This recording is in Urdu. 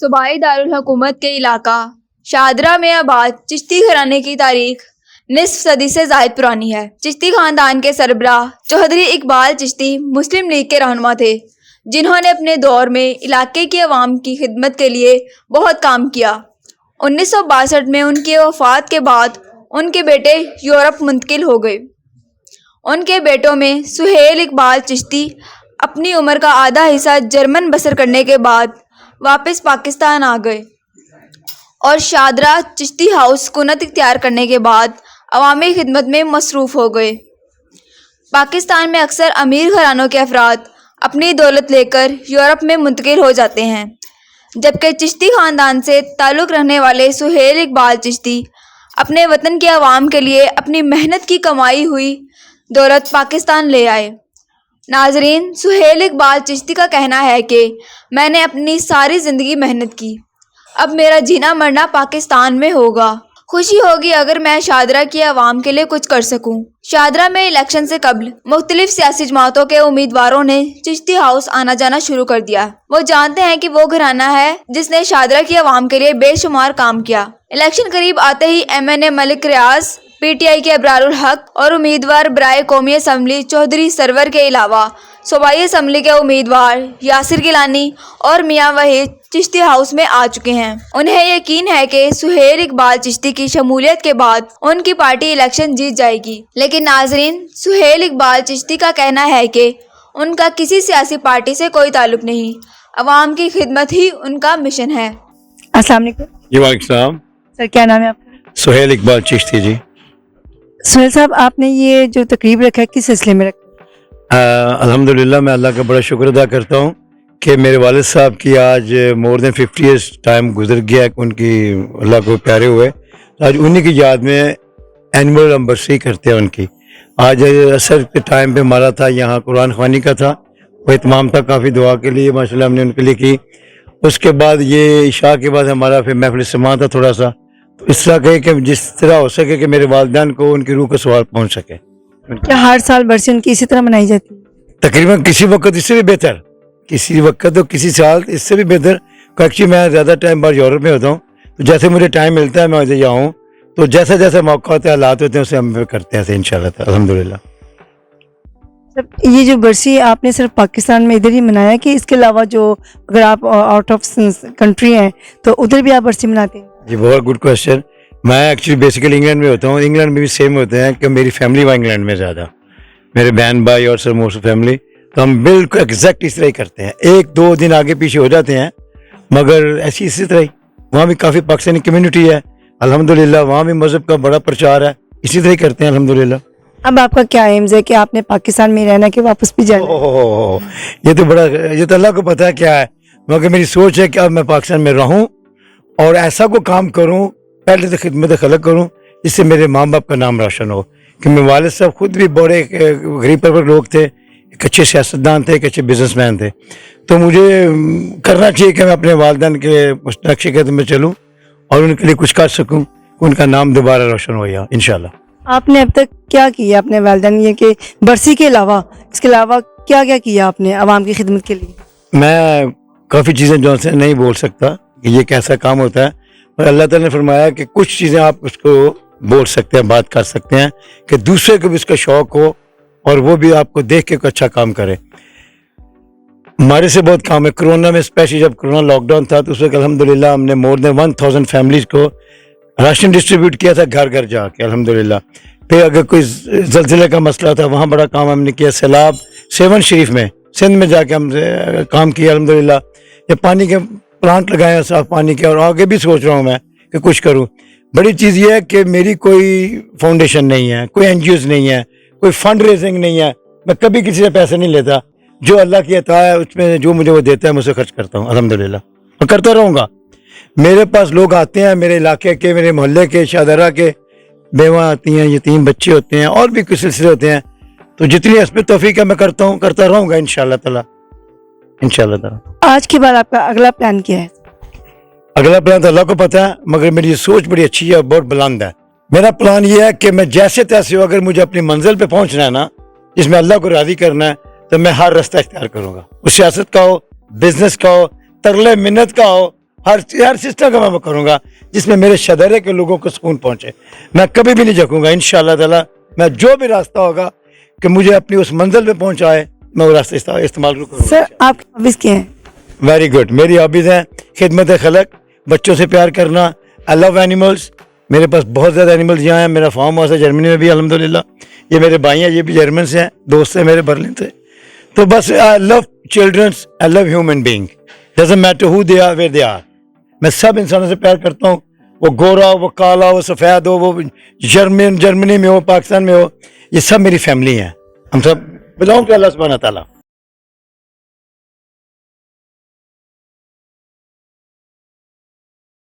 صوبائی دارالحکومت کے علاقہ شادرہ میں آباد چشتی گھرانے کی تاریخ نصف صدی سے زائد پرانی ہے۔ چشتی خاندان کے سربراہ چوہدری اقبال چشتی مسلم لیگ کے رہنما تھے، جنہوں نے اپنے دور میں علاقے کی عوام کی خدمت کے لیے بہت کام کیا۔ 1962 میں ان کی وفات کے بعد ان کے بیٹے یورپ منتقل ہو گئے۔ ان کے بیٹوں میں سہیل اقبال چشتی اپنی عمر کا آدھا حصہ جرمن بسر کرنے کے بعد واپس پاکستان آ گئے اور شادرہ چشتی ہاؤس سکونت اختیار کرنے کے بعد عوامی خدمت میں مصروف ہو گئے۔ پاکستان میں اکثر امیر گھرانوں کے افراد اپنی دولت لے کر یورپ میں منتقل ہو جاتے ہیں، جبکہ چشتی خاندان سے تعلق رکھنے والے سہیل اقبال چشتی اپنے وطن کے عوام کے لیے اپنی محنت کی کمائی ہوئی دولت پاکستان لے آئے۔ ناظرین، سہیل اقبال چشتی کا کہنا ہے کہ میں نے اپنی ساری زندگی محنت کی، اب میرا جینا مرنا پاکستان میں ہوگا۔ خوشی ہوگی اگر میں شادرہ کی عوام کے لیے کچھ کر سکوں۔ شادرہ میں الیکشن سے قبل مختلف سیاسی جماعتوں کے امیدواروں نے چشتی ہاؤس آنا جانا شروع کر دیا۔ وہ جانتے ہیں کہ وہ گھرانہ ہے جس نے شادرہ کی عوام کے لیے بے شمار کام کیا۔ الیکشن قریب آتے ہی MNA ملک ریاض، PTI کے ابرار الحق اور امیدوار برائے قومی اسمبلی چوہدری سرور کے علاوہ صوبائی اسمبلی کے امیدوار یاسر گیلانی اور میاں وحید چشتی ہاؤس میں آ چکے ہیں۔ انہیں یقین ہے کہ سہیل اقبال چشتی کی شمولیت کے بعد ان کی پارٹی الیکشن جیت جائے گی۔ لیکن ناظرین، سہیل اقبال چشتی کا کہنا ہے کہ ان کا کسی سیاسی پارٹی سے کوئی تعلق نہیں، عوام کی خدمت ہی ان کا مشن ہے۔ السلام علیکم۔ جی وعلیکم السلام۔ سر، کیا نام ہے آپ کا؟ سہیل اقبال چشتی جی۔ سہیل صاحب، آپ نے یہ جو تقریب رکھا ہے کس سلسلے میں رکھا؟ الحمدللہ میں اللہ کا بڑا شکر ادا کرتا ہوں کہ میرے والد صاحب کی آج مور دین 50 ایئرس ٹائم گزر گیا، ان کی اللہ کو پیارے ہوئے، آج انہی کی یاد میں اینول امبرسری کرتے ہیں ان کی۔ آج اثر کے ٹائم پہ ہمارا تھا یہاں قرآن خوانی کا تھا، وہ اہتمام تھا کافی دعا کے لیے، ماشاءاللہ ہم نے ان کے لیے کی۔ اس کے بعد یہ عشاء کے بعد ہمارا پھر محفل سماع تھا تھوڑا سا، تو اس طرح کہے کہ جس طرح ہو سکے کہ میرے والدین کو ان کی روح کا سوال پہنچ سکے۔ کیا ہر سال برسی ان کی اسی طرح منائی جاتی ہے؟ تقریباً کسی وقت اس سے بھی بہتر، کسی وقت تو کسی سال اس سے بھی بہتر۔ ایکچولی میں زیادہ ٹائم بعد یورپ میں ہوتا ہوں، تو جیسے مجھے ٹائم ملتا ہے میں ادھر جاؤں، تو جیسا جیسا موقع ہوتا ہے، حالات ہوتے ہیں، اسے ہم کرتے ہیں انشاءاللہ تعالی الحمدللہ۔ سر، یہ جو برسی آپ نے صرف پاکستان میں ادھر ہی منایا کہ اس کے علاوہ جو اگر آپ آؤٹ آف کنٹری ہیں تو ادھر بھی آپ برسی مناتے ہیں؟ جی بہت گڈ کوشچن۔ میں ایکچولی بیسیکلی انگلینڈ میں ہوتا ہوں، انگلینڈ میں بھی سیم ہوتے ہیں کہ میری فیملی وہاں انگلینڈ میں زیادہ، میرے بہن بھائی اور سر موسٹ فیملی، تو ہم بالکل ایگزیکٹ اس طرح ہی کرتے ہیں، ایک دو دن آگے پیچھے ہو جاتے ہیں مگر اسی طرح ہی۔ وہاں بھی کافی پاکستانی کمیونٹی ہے الحمدللہ، وہاں بھی مذہب کا بڑا پرچار ہے، اسی طرح ہی کرتے ہیں الحمدللہ۔ اب آپ کا کیا ایمز ہے کہ آپ نے پاکستان میں رہنا کہ واپس بھی جانا ہے؟ یہ تو اللہ کو پتہ ہے کیا ہے، مگر میری سوچ ہے کہ اب میں پاکستان میں رہوں اور ایسا کوئی کام کروں، پہلے تو خدمت خلق کروں جس سے میرے ماں باپ کا نام روشن ہو، کہ میرے والد صاحب خود بھی بڑے غریب پرور لوگ تھے، ایک اچھے سیاستدان تھے، ایک اچھے بزنس مین تھے، تو مجھے کرنا چاہیے کہ میں اپنے والدین کے نقش قدم میں چلوں اور ان کے لیے کچھ کر سکوں، ان کا نام دوبارہ روشن ہو جائے انشاءاللہ۔ آپ نے اب تک کیا کیا اپنے والدین یہ کہ برسی کے علاوہ، اس کے علاوہ کیا کیا کیا آپ نے عوام کی خدمت کے لیے؟ میں کافی چیزیں جو سے نہیں بول سکتا کہ یہ کیسا کام ہوتا ہے، اور اللہ تعالیٰ نے فرمایا کہ کچھ چیزیں آپ اس کو بول سکتے ہیں، بات کر سکتے ہیں کہ دوسرے کو بھی اس کا شوق ہو اور وہ بھی آپ کو دیکھ کے کوئی اچھا کام کرے۔ ہمارے سے بہت کام ہے، کرونا میں اسپیشلی جب کرونا لاک ڈاؤن تھا تو اس وقت الحمدللہ ہم نے مور دین 1000 فیملیز کو راشن ڈسٹریبیوٹ کیا تھا گھر گھر جا کے الحمدللہ۔ پھر اگر کوئی زلزلے کا مسئلہ تھا وہاں بڑا کام ہم نے کیا، سیلاب سیون شریف میں سندھ میں جا کے ہم کام کیا الحمدللہ۔ یہ پانی کے پلانٹ لگائے ہیں صاف پانی کے، اور آگے بھی سوچ رہا ہوں میں کہ کچھ کروں۔ بڑی چیز یہ ہے کہ میری کوئی فاؤنڈیشن نہیں ہے، کوئی NGOs نہیں ہے، کوئی فنڈ ریزنگ نہیں ہے، میں کبھی کسی سے پیسے نہیں لیتا، جو اللہ کی عطا ہے اس میں جو مجھے وہ دیتا ہے میں اسے خرچ کرتا ہوں الحمدللہ، اور کرتا رہوں گا۔ میرے پاس لوگ آتے ہیں میرے علاقے کے، میرے محلے کے، شادرہ کے، بیوہ آتی ہیں، یتیم بچے ہوتے ہیں، اور بھی کچھ سلسلے ہوتے ہیں، تو جتنی حسب توفیق ہے میں کرتا ہوں، کرتا رہوں گا انشاءاللہ تعالیٰ، انشاءاللہ تعالیٰ۔ آج کے بعد آپ کا اگلا پلان کیا ہے؟ اگلا پلان تو اللہ کو پتہ ہے، مگر میری سوچ بڑی اچھی ہے اور بہت بلند ہے۔ میرا پلان یہ ہے کہ میں جیسے تیسے ہو، اگر مجھے اپنی منزل پہ پہنچنا ہے نا، جس میں اللہ کو راضی کرنا ہے، تو میں ہر راستہ اختیار کروں گا، وہ سیاست کا ہو، بزنس کا ہو، ترلے منت کا ہو، ہر سسٹم کا میں کروں گا جس میں میرے شدرے کے لوگوں کو سکون پہنچے. میں کبھی بھی نہیں جھکوں گا انشاءاللہ تعالی. میں جو بھی راستہ ہوگا کہ مجھے اپنی اس منزل پہ پہنچائے میں وہ راستہ استعمال کروں گا. سر آپ کی ہابیز کیا ہیں؟ Very good. میری ہابیز ہیں خدمت خلق, بچوں سے پیار کرنا, آئی لو اینیملس. میرے پاس بہت زیادہ اینیملز یہاں ہیں. میرا فارم ہاؤس ہے جرمنی میں بھی الحمدللہ. یہ میرے بھائی ہیں, یہ بھی جرمن سے ہیں, دوست ہیں میرے برلن سے. تو بس I love childrens, I love human being, doesn't matter who they are where they are. میں سب انسانوں سے پیار کرتا ہوں, وہ گورا ہو, وہ کالا ہو, وہ سفید ہو, وہ جرمنی میں ہو, پاکستان میں ہو, یہ سب میری فیملی ہیں. ہم سب بلانگ ٹو اللہ سبحانہ تعالیٰ.